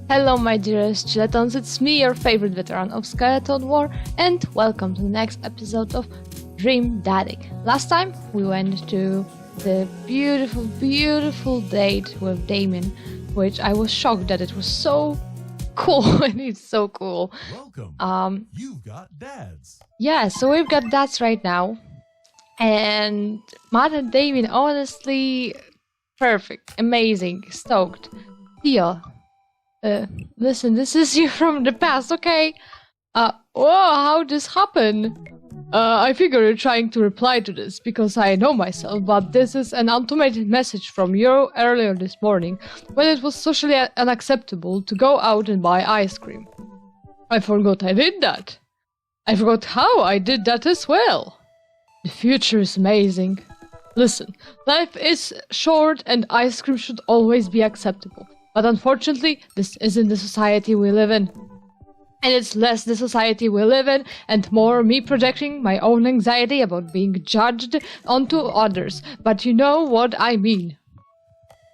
Hello my dearest Skeletons, it's me, your favorite veteran of Skeleton War, and welcome to the next episode of Dream Dadding. Last time we went to the beautiful date with Damien, which I was shocked that it was so cool, and it's so cool. Welcome. You've got dads. Yeah, so we've got dads right now, and Matt and Damien, honestly, perfect, amazing, stoked. Tio. Listen, this is you from the past, okay? Whoa, how'd this happen? I figure you're trying to reply to this, because I know myself, but this is an automated message from you earlier this morning, when it was socially unacceptable to go out and buy ice cream. I forgot I did that. I forgot how I did that as well. The future is amazing. Listen, life is short and ice cream should always be acceptable. But unfortunately, this isn't the society we live in. And it's less the society we live in, and more me projecting my own anxiety about being judged onto others. But you know what I mean.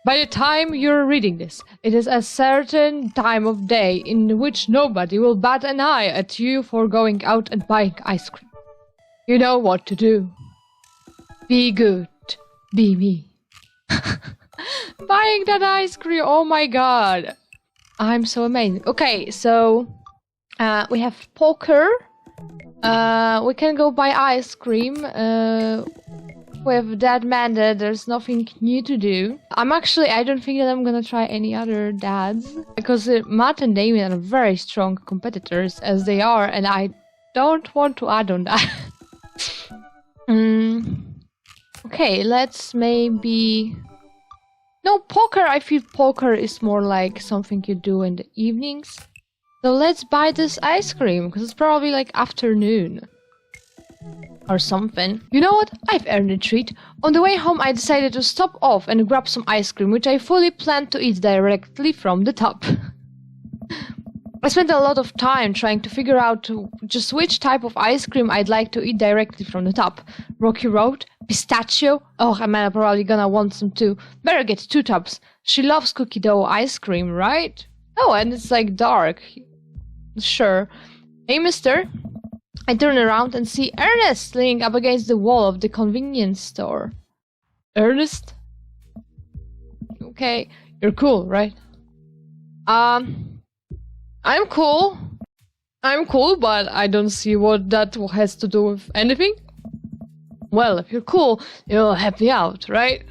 By the time you're reading this, it is a certain time of day in which nobody will bat an eye at you for going out and buying ice cream. You know what to do. Be good. Be me. Buying that ice cream, oh my god. I'm so amazing. Okay, so we have poker. We can go buy ice cream. With that man, there's nothing new to do. I don't think that I'm gonna try any other dads. Because Matt and Damien are very strong competitors as they are, and I don't want to add on that. Okay, let's maybe... No, poker, I feel poker is more like something you do in the evenings. So let's buy this ice cream, because it's probably like afternoon. Or something. You know what? I've earned a treat. On the way home I decided to stop off and grab some ice cream, which I fully planned to eat directly from the top. I spent a lot of time trying to figure out just which type of ice cream I'd like to eat directly from the top. Rocky Road? Pistachio? Oh, I'm probably gonna want some too. Better get 2 tubs. She loves cookie dough ice cream, right? Oh, and it's like dark. Sure. Hey, mister. I turn around and see Ernest leaning up against the wall of the convenience store. Ernest? Okay, you're cool, right? I'm cool. I'm cool, but I don't see what that has to do with anything. Well, if you're cool, you'll help me out, right?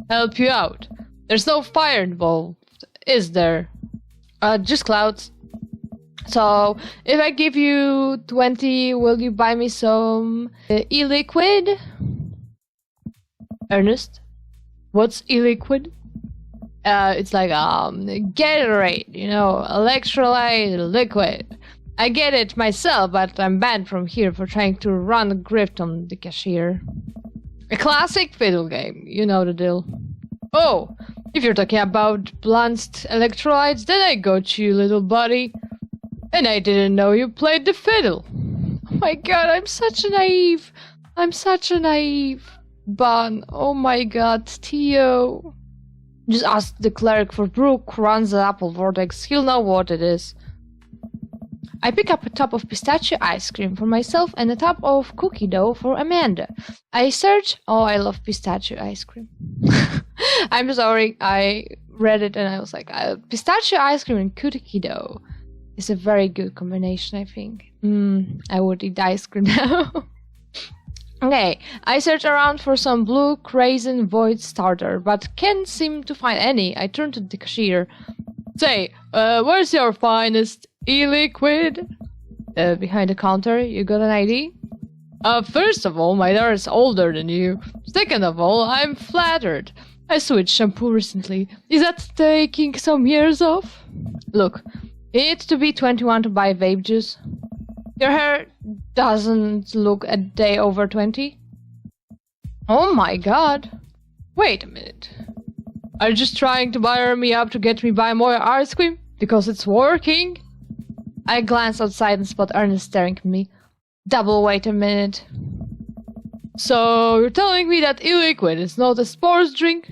Help you out. There's no fire involved, is there? Just clouds. So, if I give you 20, will you buy me some e-liquid? Ernest? What's e-liquid? It's like Gatorade, you know, electrolyte liquid. I get it myself, but I'm banned from here for trying to run a grift on the cashier. A classic fiddle game, you know the deal. Oh, if you're talking about balanced electrolytes, then I got you, little buddy. And I didn't know you played the fiddle. Oh my god, I'm such a naive. Bun, oh my god, Tio. Just ask the clerk for Brooke runs the Apple Vortex. He'll know what it is. I pick up a tub of pistachio ice cream for myself and a tub of cookie dough for Amanda. I search... Oh, I love pistachio ice cream. I'm sorry, I read it and I was like, pistachio ice cream and cookie dough is a very good combination, I think. I would eat ice cream now. Okay, I search around for some blue Crazen Void starter, but can't seem to find any. I turn to the cashier. Say, where's your finest e-liquid? Behind the counter, you got an ID? First of all, my daughter's older than you. Second of all, I'm flattered. I switched shampoo recently. Is that taking some years off? Look, you need to be 21 to buy vape juice. Your hair doesn't look a day over 20. Oh my god. Wait a minute. Are you just trying to butter me up to get me buy more ice cream? Because it's working? I glance outside and spot Ernest staring at me. Wait a minute. So, you're telling me that e-liquid is not a sports drink?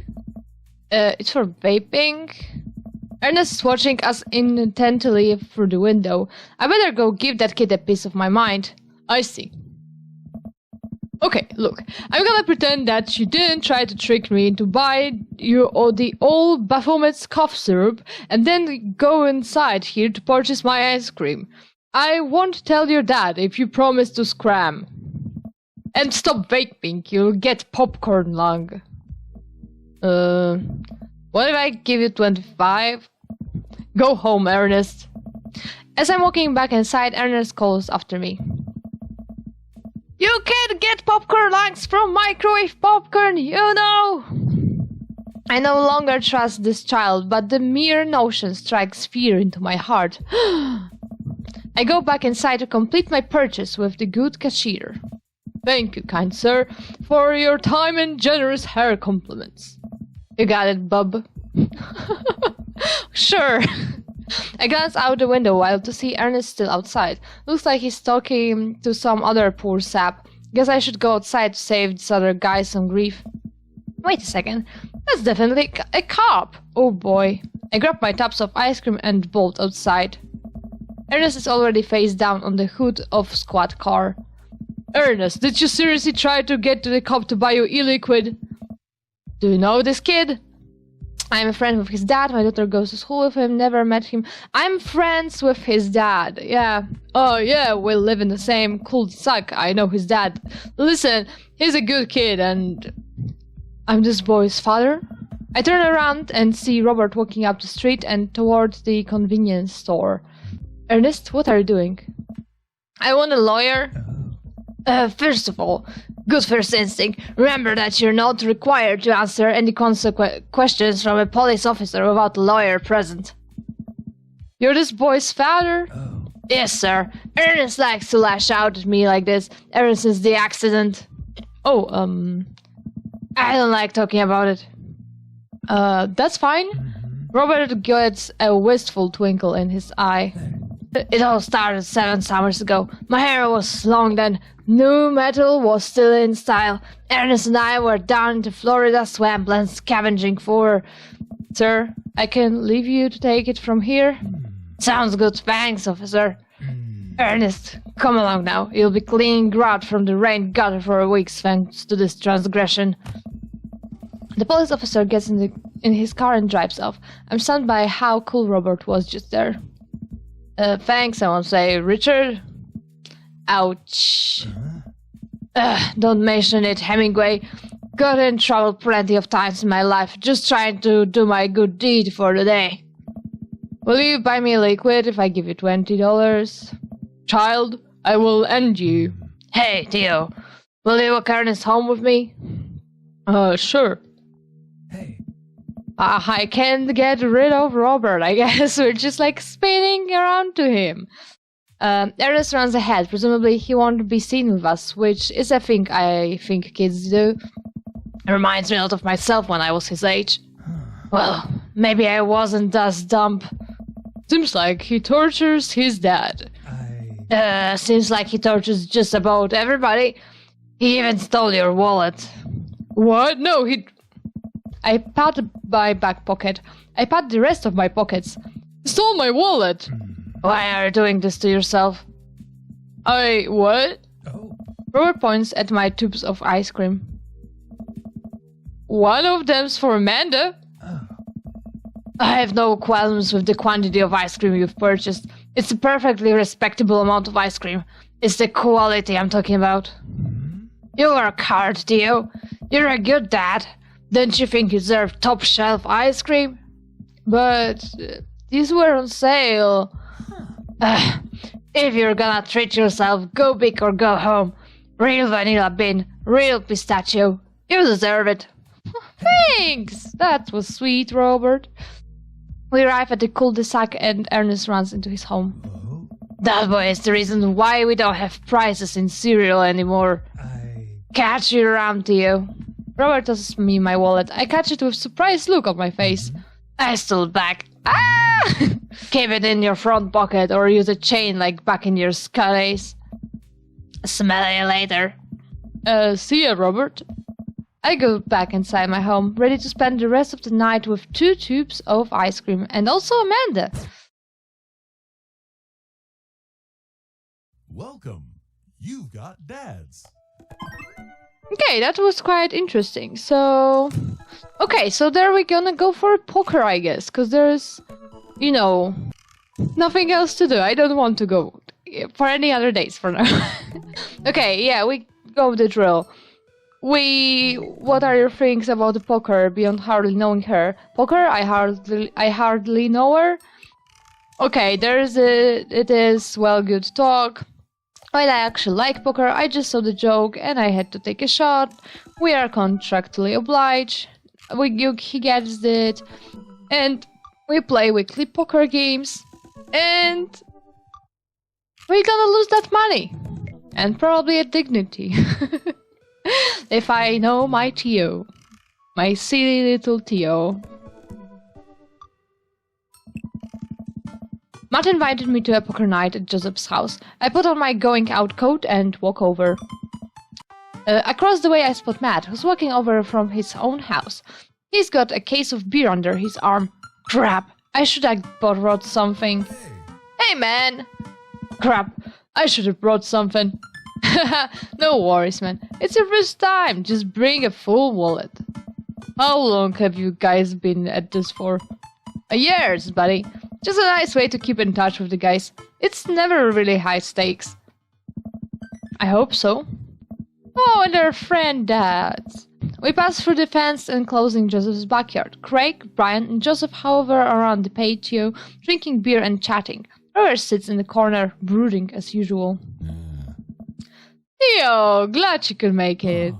It's for vaping? Ernest is watching us intently through the window. I better go give that kid a piece of my mind. I see. Okay, look. I'm gonna pretend that you didn't try to trick me into buying you the old Baphomet's cough syrup and then go inside here to purchase my ice cream. I won't tell your dad if you promise to scram. And stop vaping, you'll get popcorn lung. What if I give you 25? Go home, Ernest. As I'm walking back inside, Ernest calls after me. You can't get popcorn lungs from microwave popcorn, you know! I no longer trust this child, but the mere notion strikes fear into my heart. I go back inside to complete my purchase with the good cashier. Thank you, kind sir, for your time and generous hair compliments. You got it, bub. Sure. I glance out the window while to see Ernest still outside. Looks like he's talking to some other poor sap. Guess I should go outside to save this other guy some grief. Wait a second. That's definitely a cop. Oh boy. I grab my tubs of ice cream and bolt outside. Ernest is already face down on the hood of squad car. Ernest, did you seriously try to get to the cop to buy you e-liquid? Do you know this kid? I'm a friend with his dad. My daughter goes to school with him. Never met him. I'm friends with his dad. Yeah. Oh, yeah. We live in the same cul-de-sac. I know his dad. Listen, he's a good kid and... I'm this boy's father. I turn around and see Robert walking up the street and towards the convenience store. Ernest, what are you doing? I want a lawyer. First of all, good first instinct. Remember that you're not required to answer any questions from a police officer without a lawyer present. You're this boy's father? Oh. Yes, sir. Ernest likes to lash out at me like this ever since the accident. Oh, I don't like talking about it. That's fine. Robert gets a wistful twinkle in his eye. It all started 7 summers ago. My hair was long then. Nu metal was still in style. Ernest and I were down in the Florida swampland scavenging for... Sir, I can leave you to take it from here? Sounds good. Thanks, officer. Ernest, come along now. You'll be cleaning grout from the rain gutter for a week thanks to this transgression. The police officer gets in his car and drives off. I'm stunned by how cool Robert was just there. Thanks, I won't say. Richard? Ouch. Don't mention it, Hemingway. Got in trouble plenty of times in my life, just trying to do my good deed for the day. Will you buy me a liquid if I give you $20? Child, I will end you. Hey, Tio, will you walk Ernest home with me? Sure. Hey. I can't get rid of Robert, I guess. We're just like spinning around to him. Ernest runs ahead. Presumably he won't be seen with us, which is a thing I think kids do. It reminds me a lot of myself when I was his age. Well, maybe I wasn't as dumb. Seems like he tortures his dad. Seems like he tortures just about everybody. He even stole your wallet. What? No, he... I pat my back pocket. I pat the rest of my pockets. He stole my wallet. Why are you doing this to yourself? What? Oh. Robert points at my tubes of ice cream. One of them's for Amanda. Oh. I have no qualms with the quantity of ice cream you've purchased. It's a perfectly respectable amount of ice cream. It's the quality I'm talking about. You work hard, Tio. You're a good dad. Don't you think you deserve top-shelf ice cream? But these were on sale. If you're gonna treat yourself, go big or go home. Real vanilla bean, real pistachio. You deserve it. Thanks! That was sweet, Robert. We arrive at the cul-de-sac and Ernest runs into his home. That boy is the reason why we don't have prices in cereal anymore. Catch you around, Tio. Robert tosses me my wallet. I catch it with a surprised look on my face. I stole back. Ah! Keep it in your front pocket or use a chain like back in your skull days. Smell you later. See ya, Robert. I go back inside my home, ready to spend the rest of the night with 2 tubes of ice cream, and also Amanda. Welcome. You've got dads. Okay, that was quite interesting. So there we're gonna go for poker, I guess, because there's, nothing else to do. I don't want to go for any other days for now. Okay, yeah, we go with the drill. What are your things about the poker beyond hardly knowing her? Poker? I hardly know her. Okay, it is, well, good talk. While I actually like poker, I just saw the joke and I had to take a shot. We are contractually obliged. He gets it. And we play weekly poker games. And we're gonna lose that money. And probably a dignity. If I know my Tio. My silly little Tio. Matt invited me to a poker night at Joseph's house. I put on my going out coat and walk over. Across the way I spot Matt, who's walking over from his own house. He's got a case of beer under his arm. Crap, I should have brought something. Hey man! Crap, I should have brought something. No worries, man. It's your first time. Just bring a full wallet. How long have you guys been at this for? Years, buddy. Just a nice way to keep in touch with the guys. It's never really high stakes. I hope so. Oh, and their friend dads. We pass through the fence enclosing Joseph's backyard. Craig, Brian, and Joseph hover around the patio, drinking beer and chatting. Robert sits in the corner, brooding as usual. Tio, glad you could make it.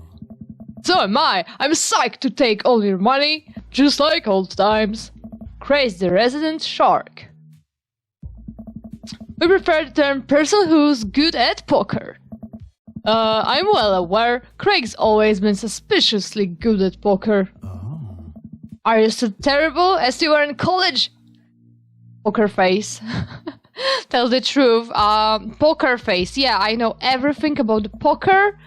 So am I. I'm psyched to take all your money, just like old times. Craig's the resident shark. We prefer the term person who's good at poker. I'm well aware Craig's always been suspiciously good at poker. Oh. Are you so terrible as you were in college? Poker face. Tell the truth. Poker face. Yeah, I know everything about the poker.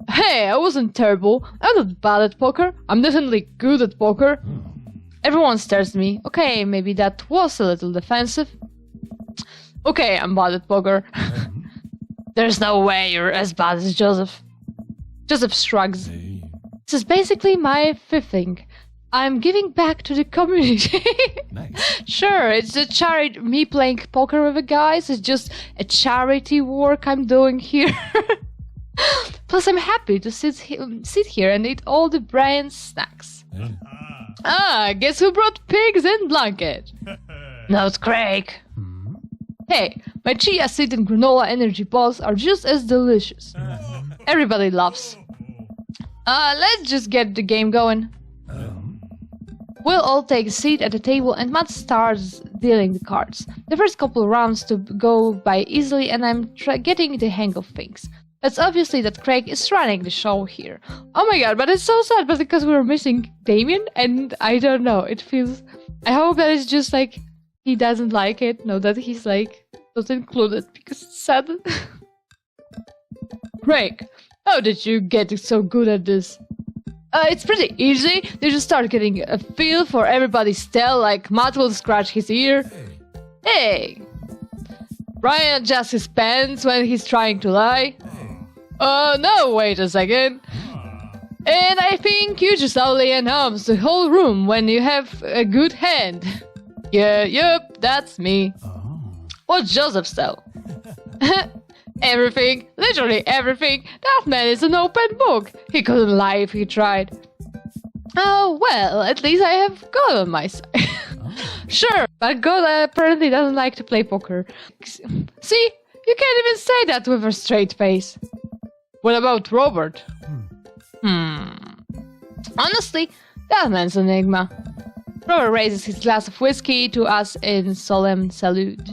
Hey, I wasn't terrible. I'm not bad at poker. I'm definitely good at poker. Everyone stares at me. Okay, maybe that was a little defensive. Okay, I'm bad at poker. There's no way you're as bad as Joseph. Joseph shrugs. Hey. This is basically my fifth thing. I'm giving back to the community. Nice. Sure, it's a charity. Me playing poker with the guys is just a charity work I'm doing here. Plus, I'm happy to sit here and eat all the Brian's snacks. Hey. Guess who brought pigs and blanket? No, it's Craig. Hey, my chia seed and granola energy balls are just as delicious. Everybody laughs. Let's just get the game going. We'll all take a seat at the table and Matt starts dealing the cards. The first couple rounds to go by easily and I'm getting the hang of things. It's obviously that Craig is running the show here. Oh my god, but it's so sad, but because we were missing Damien and I don't know, it feels... I hope that it's just like, he doesn't like it, no, that he's like, not included, because it's sad. Craig, how did you get so good at this? It's pretty easy. They just start getting a feel for everybody's style, like Matt will scratch his ear. Hey! Brian adjusts his pants when he's trying to lie. No, wait a second. And I think you just only enhance the whole room when you have a good hand. Yeah, yep, that's me. What's Joseph's style? Everything, literally everything. That man is an open book. He couldn't lie if he tried. Oh, well, at least I have God on my side. Sure, but God apparently doesn't like to play poker. See, you can't even say that with a straight face. What about Robert? Honestly, that man's an enigma. Robert raises his glass of whiskey to us in solemn salute.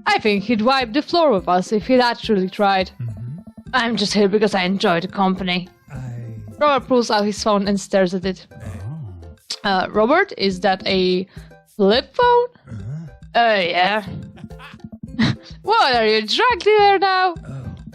I think he'd wipe the floor with us if he'd actually tried. I'm just here because I enjoy the company. Robert pulls out his phone and stares at it. Robert, is that a flip phone? Yeah. What, are you a drug dealer now?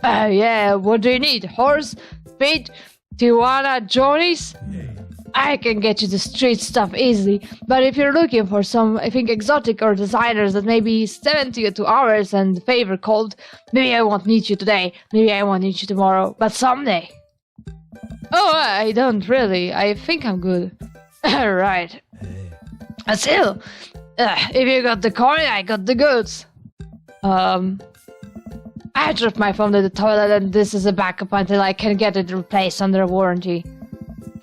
Yeah, what do you need? Horse? Speed? Tijuana Johnny's? Hey. I can get you the street stuff easily, but if you're looking for some, I think, exotic or designers that may be 72 hours and favor cold, maybe I won't need you today, maybe I won't need you tomorrow, but someday. Oh, I don't really. I think I'm good. Right. Hey. Still, if you got the coin, I got the goods. I dropped my phone at the toilet and this is a backup until I can get it replaced under warranty.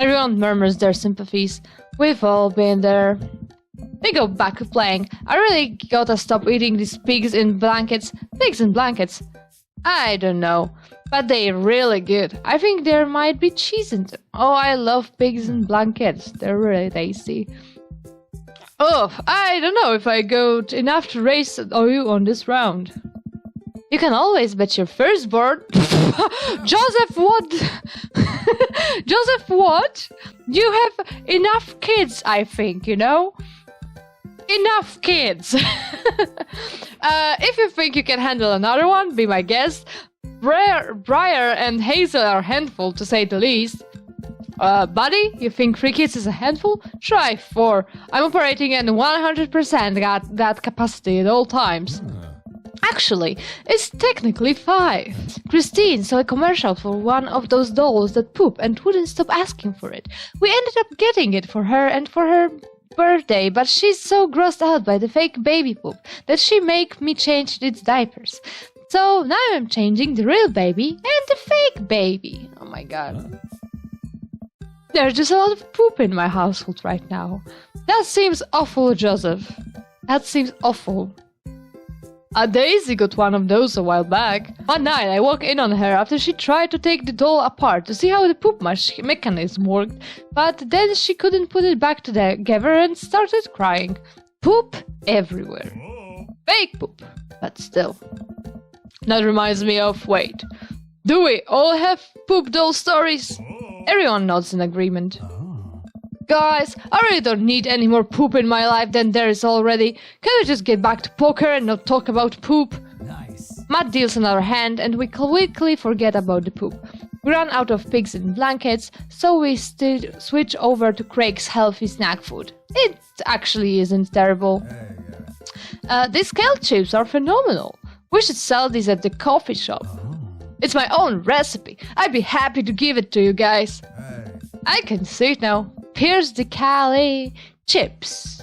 Everyone murmurs their sympathies. We've all been there. We go back to playing. I really gotta stop eating these pigs in blankets. Pigs in blankets? I don't know. But they're really good. I think there might be cheese in them. Oh, I love pigs in blankets. They're really tasty. Oh, I don't know if I got enough to race you on this round. You can always bet your firstborn. Joseph, what? Joseph, what? You have enough kids, I think, you know? Enough kids. If you think you can handle another one, be my guest. Briar and Hazel are a handful, to say the least. Buddy, you think 3 kids is a handful? Try 4. I'm operating at 100% at that capacity at all times. Actually, it's technically 5. Christine saw a commercial for one of those dolls that poop and wouldn't stop asking for it. We ended up getting it for her and for her birthday, but she's so grossed out by the fake baby poop that she make me change its diapers. So now I'm changing the real baby and the fake baby. Oh my god. There's just a lot of poop in my household right now. That seems awful, Joseph. That seems awful. Daisy got one of those a while back. One night I walked in on her after she tried to take the doll apart to see how the poop mechanism worked, but then she couldn't put it back together and started crying. Poop everywhere. Fake poop, but still. That reminds me of, wait, do we all have poop doll stories? Everyone nods in agreement. Guys, I really don't need any more poop in my life than there is already. Can we just get back to poker and not talk about poop? Nice. Matt deals another hand and we quickly forget about the poop. We run out of pigs in blankets, so we switch over to Craig's healthy snack food. It actually isn't terrible. These kale chips are phenomenal. We should sell these at the coffee shop. It's my own recipe. I'd be happy to give it to you guys. I can see it now. Here's the Cali chips.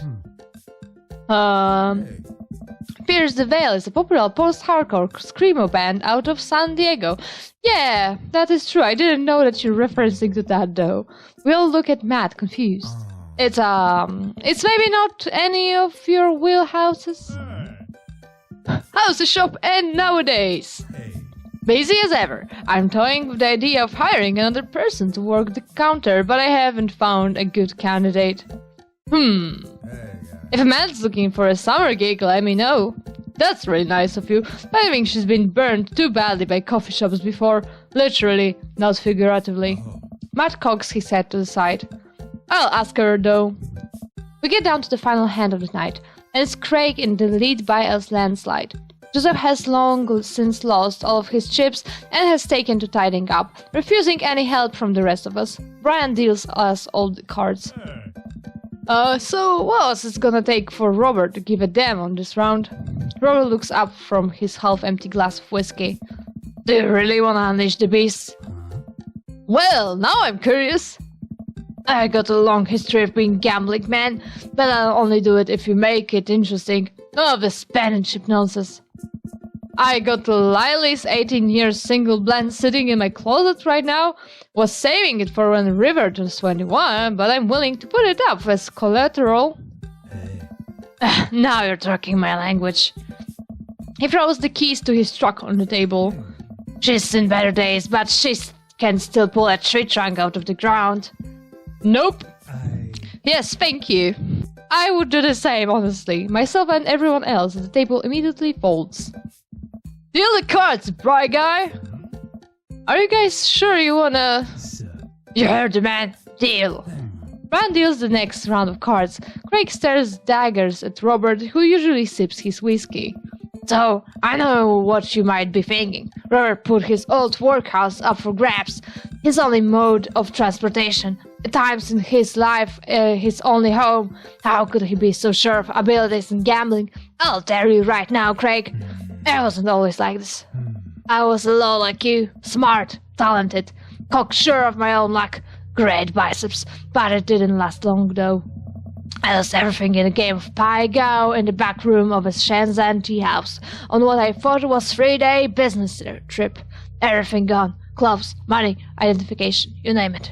Pierce the Veil is a popular post-hardcore screamo band out of San Diego. Yeah, that is true. I didn't know that you're referencing to that though. We all look at Matt confused. It's maybe not any of your wheelhouses. How's the shop end nowadays? Busy as ever. I'm toying with the idea of hiring another person to work the counter, but I haven't found a good candidate. If a man's looking for a summer gig, let me know. That's really nice of you, but I think she's been burned too badly by coffee shops before. Literally, not figuratively. Matt cocks his head to the side. I'll ask her though. We get down to the final hand of the night, and it's Craig in the lead by a landslide. Joseph has long since lost all of his chips and has taken to tidying up, refusing any help from the rest of us. Brian deals us all the cards. So what else is gonna take for Robert to give a damn on this round? Robert looks up from his half-empty glass of whiskey. Do you really wanna unleash the beast? Well, now I'm curious. I got a long history of being gambling, man, but I'll only do it if you make it interesting. None of this penmanship nonsense. I got Lily's 18 years single blend sitting in my closet right now. Was saving it for when River turns 21, but I'm willing to put it up as collateral. Now you're talking my language. He throws the keys to his truck on the table. She's seen better days, but she can still pull a tree trunk out of the ground. Nope. Yes, thank you. I would do the same, honestly. Myself and everyone else at the table immediately folds. Deal the cards, bry guy! Are you guys sure you wanna... You heard the man. Deal. Brian deals the next round of cards. Craig stares daggers at Robert, who usually sips his whiskey. So, I know what you might be thinking. Robert put his old workhouse up for grabs, his only mode of transportation, at times in his life, his only home. How could he be so sure of abilities in gambling? I'll tell you right now, Craig. I wasn't always like this. I was a lot like you, smart, talented, cocksure of my own luck, great biceps, but it didn't last long though. I lost everything in a game of Pai-Gow in the back room of a Shenzhen tea house on what I thought was 3-day business trip. Everything gone. Clothes, money, identification, you name it.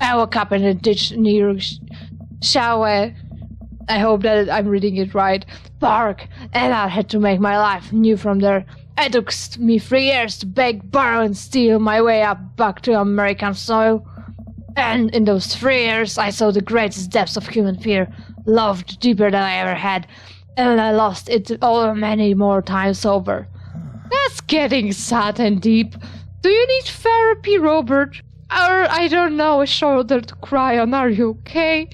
I woke up in a ditch near Shawe. I hope that I'm reading it right. Park, and I had to make my life new from there. It took me 3 years to beg, borrow, and steal my way up back to American soil. And in those 3 years, I saw the greatest depths of human fear, loved deeper than I ever had, and I lost it all many more times over. That's getting sad and deep. Do you need therapy, Robert? Or, I don't know, a shoulder to cry on, are you okay?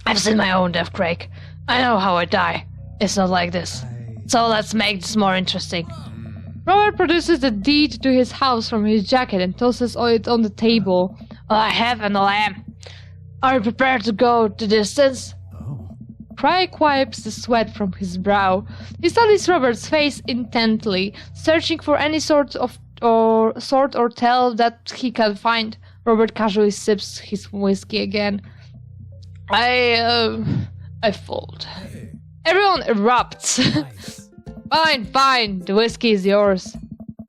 I've seen my own death, Craig. I know how I die. It's not like this. So let's make this more interesting. Robert produces the deed to his house from his jacket and tosses it on the table. All I have and all I am. Are you prepared to go the distance? Craig wipes the sweat from his brow. He studies Robert's face intently, searching for any sort or tell that he can find. Robert casually sips his whiskey again. I fold. Everyone erupts. Fine, the whiskey is yours.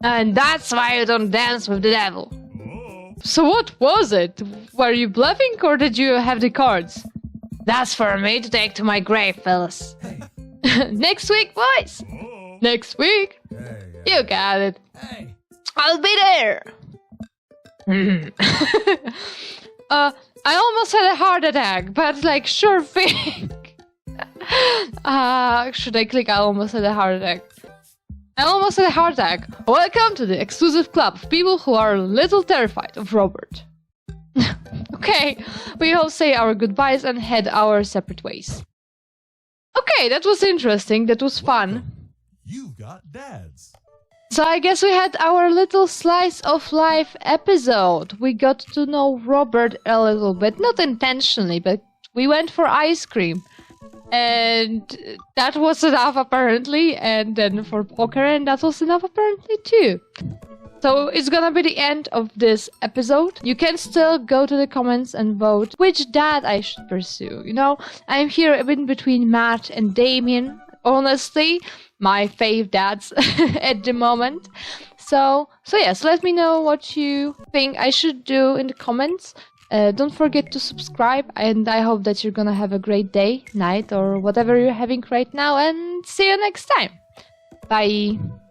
And that's why you don't dance with the devil. So what was it? Were you bluffing or did you have the cards? That's for me to take to my grave, fellas. Next week, boys. Next week? You got it. I'll be there. I almost had a heart attack, but like, sure thing. Should I click I almost had a heart attack? I almost had a heart attack. Welcome to the exclusive club of people who are a little terrified of Robert. Okay, we all say our goodbyes and head our separate ways. Okay, that was interesting. That was fun. You've got dads. So I guess we had our little slice of life episode. We got to know Robert a little bit, not intentionally, but we went for ice cream. And that was enough apparently, and then for poker, and that was enough apparently too. So it's gonna be the end of this episode. You can still go to the comments and vote which dad I should pursue. You know, I'm here in between Matt and Damien. Honestly, my fave dads at the moment. So yes, let me know what you think I should do in the comments. Don't forget to subscribe, and I hope that you're gonna have a great day, night, or whatever you're having right now, and see you next time. Bye!